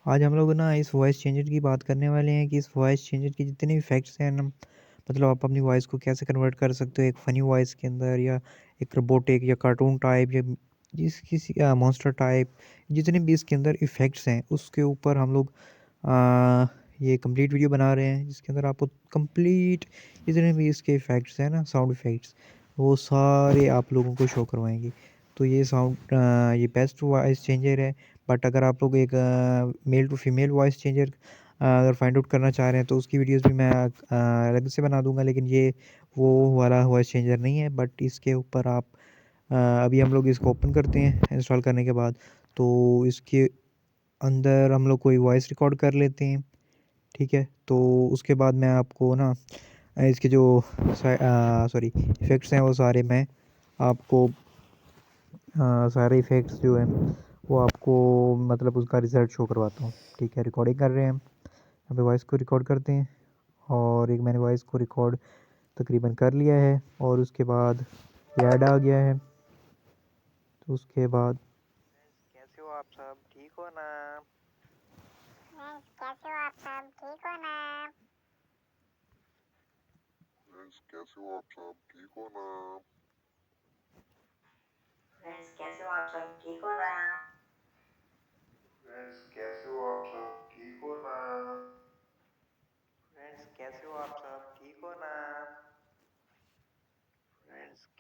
आज हम लोग ना इस वॉइस चेंजर की बात करने वाले हैं कि इस वॉइस चेंजर के जितने भी इफ़ेक्ट्स हैं ना, मतलब आप अपनी वॉइस को कैसे कन्वर्ट कर सकते हो एक फ़नी वॉइस के अंदर, या एक रोबोटिक या कार्टून टाइप, या जिस किसी मॉन्स्टर टाइप, जितने भी इसके अंदर इफ़ेक्ट्स हैं उसके ऊपर हम लोग आ, ये कंप्लीट वीडियो बना रहे हैं, जिसके अंदर आपको कंप्लीट जितने भी इसके इफ़ेक्ट्स हैं ना, साउंड इफ़ेक्ट्स, वो सारे आप लोगों को शो करवाएंगे। तो ये ये बेस्ट वॉइस चेंजर है। बट अगर आप लोग एक male to female voice changer अगर फाइंड आउट करना चाह रहे हैं तो उसकी वीडियोस भी मैं अलग से बना दूंगा, लेकिन ये वो वाला वॉइस चेंजर नहीं है। बट इसके ऊपर आप अभी हम लोग इसको ओपन करते हैं इंस्टॉल करने के बाद। तो इसके अंदर हम लोग कोई वॉइस रिकॉर्ड कर लेते हैं, ठीक है। तो उसके बाद मैं आपको ना इसके जो सॉरी इफ़ेक्ट्स हैं वो सारे मैं आपको सारे इफ़ेक्ट्स जो हैं वो आपको मतलब उसका रिज़ल्ट शो करवाता हूँ, ठीक है। रिकॉर्डिंग कर रहे हैं हम, यहाँ पे वॉइस को रिकॉर्ड करते हैं। और एक मैंने वॉइस को रिकॉर्ड तकरीबन कर लिया है, और उसके बाद ये ऐड आ गया है। तो उसके बाद कैसे हो आप सब, ठीक हो ना? कैसे हो आप सब, ठीक हो ना? कैसे हो आप सब, ठीक हो ना? कैसे हो आप सब, ठीक हो ना? कैसे हो आप सब, ठीक हो ना? कैसे हो आप सब, ठीक हो ना?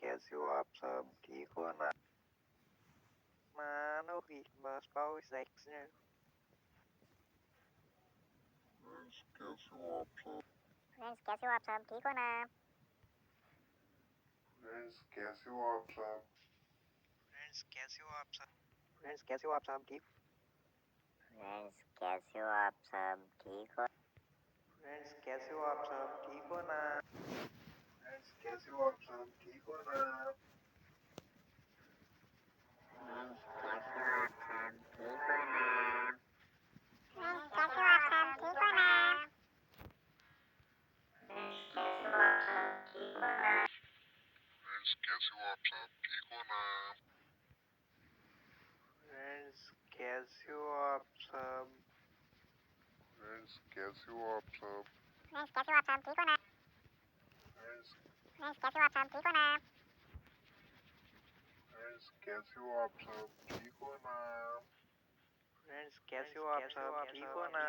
कैसे हो आप सब, ठीक हो ना? Mano, mas qual é sexo? कैसे हो आप सब? कैसे हो आप सब, ठीक हो ना? कैसे हो आप सब? कैसे हो आप सब? कैसे हो आप सब, ठीक? कैसे हो आप सब, ठीक हो? कैसे हो आप सब, ठीक हो ना? कैसे हो आप सब, ठीक हो ना? कैसे हो आप सब, ठीक हो ना? कैसे हो आप सब, ठीक हो ना? कैसे हो आप सब, ठीक हो ना? कैसे हो आप सब, ठीक हो ना? कैसे हो आप सब? कैसे हो आप सब? कैसे हो आप सब, ठीक हो ना? कैसे हो आप सब, ठीक हो ना? कैसे हो आप सब, ठीक हो ना?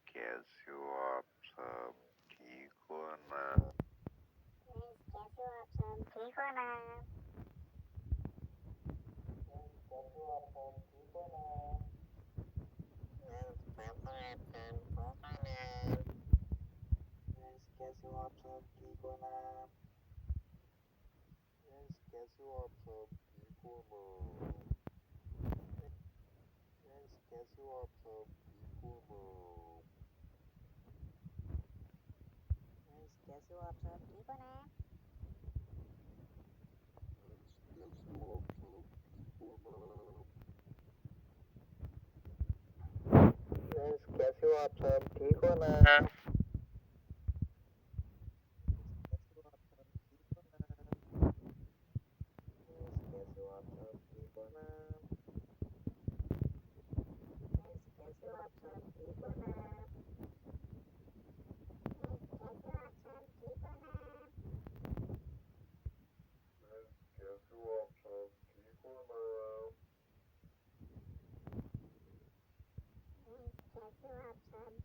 कैसे हो आप सब, ठीक हो ना? कैसे हो आप सब, ठीक हो ना? कैसे हो आप सब, ठीक हो ना? कैसे हो आप सब, ठीक हो ना? कैसे हो आप सब, ठीक हो ना? कैसे हो आप सब, ठीक हो ना? कैसे हो आप सब, ठीक हो ना? कैसे हो आप सब, ठीक हो ना? कैसे हो आप सब, ठीक हो ना? कैसे हो आप सब, ठीक हो ना? कैसे हो आप सब, ठीक हो ना? कैसे हो आप सब, ठीक हो ना? कैसे हो आप सब, ठीक हो ना? कैसे हो आप सब, ठीक हो ना? कैसे हो आप सब,